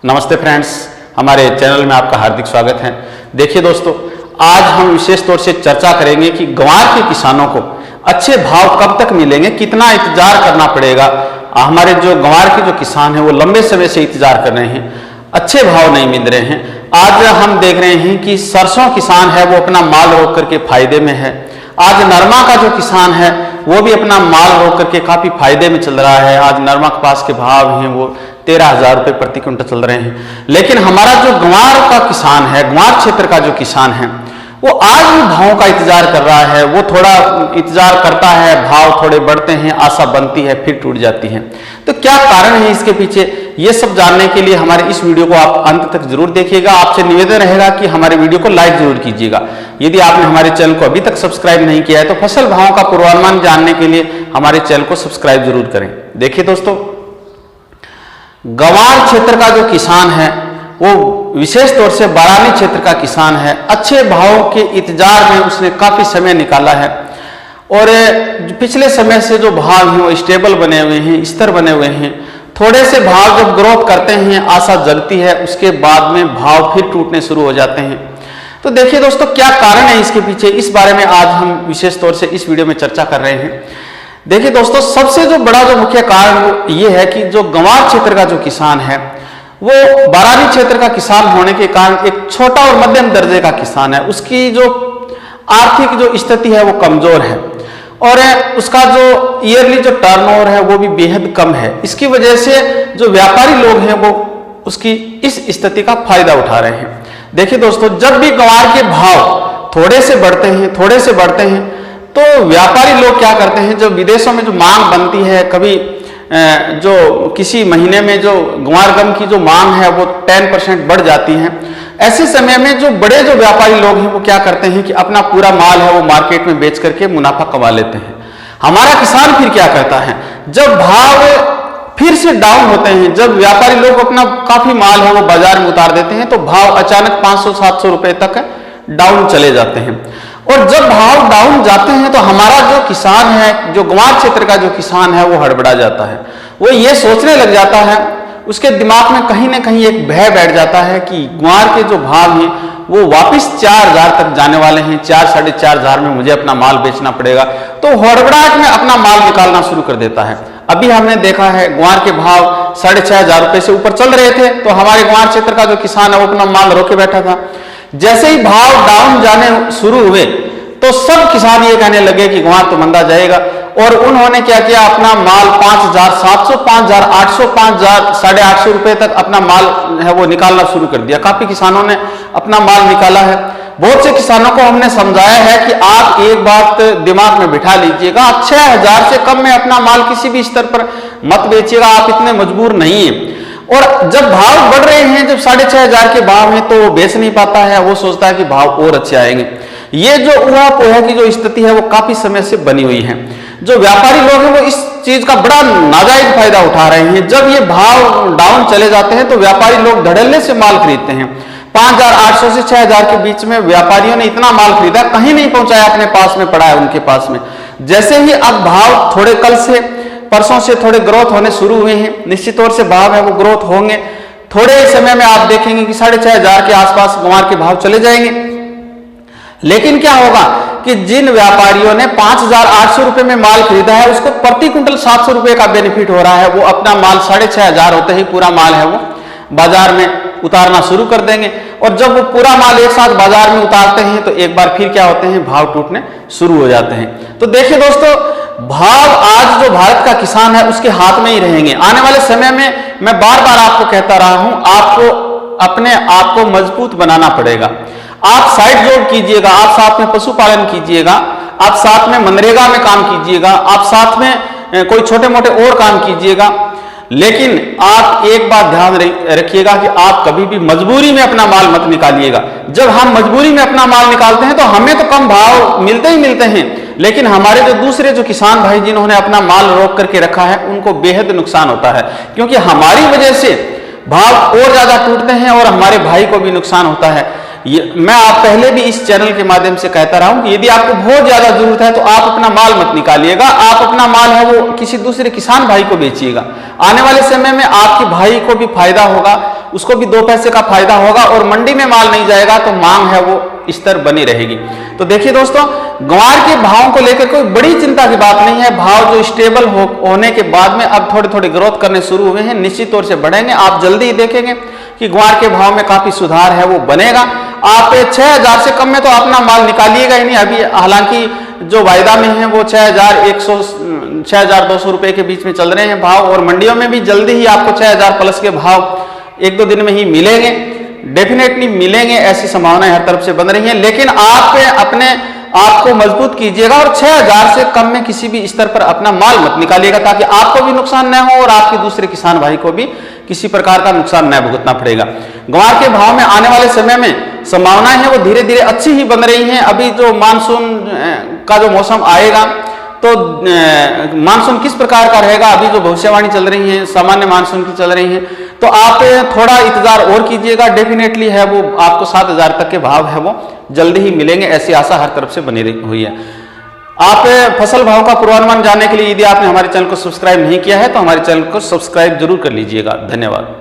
नमस्ते फ्रेंड्स, हमारे चैनल में आपका हार्दिक स्वागत है। देखिए दोस्तों, आज हम विशेष तौर से चर्चा करेंगे कि ग्वार के किसानों को अच्छे भाव कब तक मिलेंगे, कितना इंतजार करना पड़ेगा। हमारे जो ग्वार के जो किसान हैं वो लंबे समय से इंतजार कर रहे हैं, अच्छे भाव नहीं मिल रहे हैं। आज हम देख रहे हैं कि सरसों किसान है वो अपना माल रोक करके फायदे में है। आज नरमा का जो किसान है वो भी अपना माल रोक करके काफी फायदे में चल रहा है। आज नरमा कपास के भाव हैं वो 13,000 रुपये प्रति क्विंटल चल रहे हैं। लेकिन हमारा जो ग्वार का किसान है, ग्वार क्षेत्र का जो किसान है, वो आज भी भावों का इंतजार कर रहा है। वो थोड़ा इंतजार करता है, भाव थोड़े बढ़ते हैं, आशा बनती है, फिर टूट जाती है। तो क्या कारण है इसके पीछे, ये सब जानने के लिए हमारे इस वीडियो को आप अंत तक जरूर देखिएगा। आपसे निवेदन रहेगा कि हमारे वीडियो को लाइक जरूर कीजिएगा। यदि आपने हमारे चैनल को अभी तक सब्सक्राइब नहीं किया है तो फसल भावों का पूर्वानुमान जानने के लिए हमारे चैनल को सब्सक्राइब जरूर करें। देखिए दोस्तों, ग्वार क्षेत्र का जो किसान है वो विशेष तौर से बारानी क्षेत्र का किसान है। अच्छे भावों के इंतजार में उसने काफी समय निकाला है और पिछले समय से जो भाव हैं वो स्टेबल बने हुए हैं, स्थिर बने हुए हैं। थोड़े से भाव जब ग्रोथ करते हैं, आशा जगती है, उसके बाद में भाव फिर टूटने शुरू हो जाते हैं। तो देखिए दोस्तों, क्या कारण है इसके पीछे, इस बारे में आज हम विशेष तौर से इस वीडियो में चर्चा कर रहे हैं। देखिए दोस्तों, सबसे जो बड़ा जो मुख्य कारण वो ये है कि जो ग्वार क्षेत्र का जो किसान है वो बारानी क्षेत्र का किसान होने के कारण एक छोटा और मध्यम दर्जे का किसान है। उसकी जो आर्थिक जो स्थिति है वो कमजोर है और उसका जो ईयरली जो टर्नओवर है वो भी बेहद कम है। इसकी वजह से जो व्यापारी लोग हैं वो उसकी इस स्थिति का फायदा उठा रहे हैं। देखिए दोस्तों, जब भी ग्वार के भाव थोड़े से बढ़ते हैं तो व्यापारी लोग क्या करते हैं, जो विदेशों में जो मांग बनती है, कभी जो किसी महीने में जो ग्वार गम की जो मांग है वो 10% बढ़ जाती है। ऐसे समय में जो बड़े जो व्यापारी लोग हैं वो क्या करते हैं कि अपना पूरा माल है वो मार्केट में बेच करके मुनाफा कमा लेते हैं। हमारा किसान फिर क्या करता है, जब भाव फिर से डाउन होते हैं, जब व्यापारी लोग अपना काफी माल है वो बाजार में उतार देते हैं तो भाव अचानक 500-700 रुपए तक डाउन चले जाते हैं। और जब भाव डाउन जाते हैं तो हमारा जो किसान है, जो ग्वार क्षेत्र का जो किसान है वो हड़बड़ा जाता है। वो ये सोचने लग जाता है, उसके दिमाग में कहीं ना कहीं एक भय बैठ जाता है कि ग्वार के जो भाव हैं वो वापस 4,000 तक जाने वाले हैं, 4-4,500 में मुझे अपना माल बेचना पड़ेगा। तो हड़बड़ाहट में अपना माल निकालना शुरू कर देता है। अभी हमने देखा है ग्वार के भाव 6,500 रुपए से ऊपर चल रहे थे तो हमारे ग्वार क्षेत्र का जो किसान है वो अपना माल रोके बैठा था। जैसे ही भाव डाउन जाने शुरू हुए तो सब किसान ये कहने लगे कि ग्वार तो मंदा जाएगा, और उन्होंने क्या किया, अपना माल 5,700, 5,800, 5,850 रुपए तक अपना माल है वो निकालना शुरू कर दिया। काफी किसानों ने अपना माल निकाला है। बहुत से किसानों को हमने समझाया है कि आप एक बात दिमाग में बिठा लीजिएगा, 6,000 से कम में अपना माल किसी भी स्तर पर मत बेचिएगा, आप इतने मजबूर नहीं है। और जब भाव बढ़ रहे हैं, जब 6,500 के भाव हैं तो वो बेच नहीं पाता है, वो सोचता है कि भाव और अच्छे आएंगे। ये जो ऊहापोह की जो स्थिति है वो काफी समय से बनी हुई है। जो व्यापारी लोग हैं वो इस चीज का बड़ा नाजायज फायदा उठा रहे हैं। जब ये भाव डाउन चले जाते हैं तो व्यापारी लोग धड़ल्ले से माल खरीदते हैं। 5,800 से 6,000 के बीच में व्यापारियों ने इतना माल खरीदा, कहीं नहीं पहुंचाया, अपने पास में पड़ा है उनके पास में। जैसे ही अब भाव थोड़े कल से परसों से थोड़े ग्रोथ होने शुरू हुए हैं, निश्चित तौर से भाव है वो ग्रोथ होंगे। थोड़े समय में आप देखेंगे कि 6,500 के आसपास ग्वार के भाव चले जाएंगे। लेकिन क्या होगा कि जिन व्यापारियों ने 5,800 रुपए में माल खरीदा है उसको प्रति क्विंटल 700 रुपए का बेनिफिट हो रहा है। वो अपना माल 6,500 होते ही पूरा माल है वो बाजार में उतारना शुरू कर देंगे। और जब वो पूरा माल एक साथ बाजार में उतारते हैं तो एक बार फिर क्या होते हैं, भाव टूटने शुरू हो जाते हैं। तो देखिए दोस्तों, भाव आज जो भारत का किसान है उसके हाथ में ही रहेंगे। आने वाले समय में मैं बार बार आपको कहता रहा हूं, आपको अपने आप को मजबूत बनाना पड़ेगा। आप साइड जॉब कीजिएगा, आप साथ में पशुपालन कीजिएगा, आप साथ में मनरेगा में काम कीजिएगा, आप साथ में कोई छोटे मोटे और काम कीजिएगा। लेकिन आप एक बात ध्यान रखिएगा कि आप कभी भी मजबूरी में अपना माल मत निकालिएगा। जब हम मजबूरी में अपना माल निकालते हैं तो हमें तो कम भाव मिलते ही मिलते हैं, लेकिन हमारे जो दूसरे जो किसान भाई जिन्होंने अपना माल रोक करके रखा है उनको बेहद नुकसान होता है, क्योंकि हमारी वजह से भाव और ज्यादा टूटते हैं और हमारे भाई को भी नुकसान होता है। मैं आप पहले भी इस चैनल के माध्यम से कहता रहा हूं कि यदि आपको बहुत ज्यादा जरूरत है तो आप अपना माल मत निकालिएगा, आप अपना माल है वो किसी दूसरे किसान भाई को बेचिएगा। आने वाले समय में आपके भाई को भी फायदा होगा उसको भी 2 पैसे का फायदा होगा और मंडी में माल नहीं जाएगा तो मांग है वो स्तर बनी रहेगी। तो देखिए दोस्तों, ग्वार के भावों को लेकर कोई बड़ी चिंता की बात नहीं है। भाव जो स्टेबल होने के बाद में अब थोड़े थोड़े ग्रोथ करने शुरू हुए हैं, निश्चित तौर से बढ़ेंगे। आप जल्दी ही देखेंगे कि ग्वार के भाव में काफी सुधार है वो बनेगा। आप 6000 से कम में तो अपना माल निकालिएगा ही नहीं। अभी हालांकि जो वायदा में है वो 6200 रुपए के बीच में चल रहे हैं भाव, और मंडियों में भी जल्दी ही आपको 6000 प्लस के भाव 1-2 दिन में ही मिलेंगे, डेफिनेटली मिलेंगे, ऐसी संभावनाएं हर तरफ से बन रही हैं। लेकिन आप अपने आपको मजबूत कीजिएगा और 6000 से कम में किसी भी स्तर पर अपना माल मत निकालिएगा, ताकि आपको भी नुकसान न हो और आपके दूसरे किसान भाई को भी किसी प्रकार का नुकसान न भुगतना पड़ेगा। ग्वार के भाव में आने वाले समय में संभावनाएं हैं वो धीरे धीरे अच्छी ही बन रही हैं। अभी जो मानसून का जो मौसम आएगा तो मानसून किस प्रकार का रहेगा, अभी जो भविष्यवाणी चल रही है सामान्य मानसून की चल रही है, तो आप थोड़ा इंतजार और कीजिएगा। डेफिनेटली है वो आपको 7000 तक के भाव है वो जल्दी ही मिलेंगे, ऐसी आशा हर तरफ से बनी हुई है। आप फसल भाव का पूर्वानुमान जानने के लिए यदि आपने हमारे चैनल को सब्सक्राइब नहीं किया है तो हमारे चैनल को सब्सक्राइब जरूर कर लीजिएगा। धन्यवाद।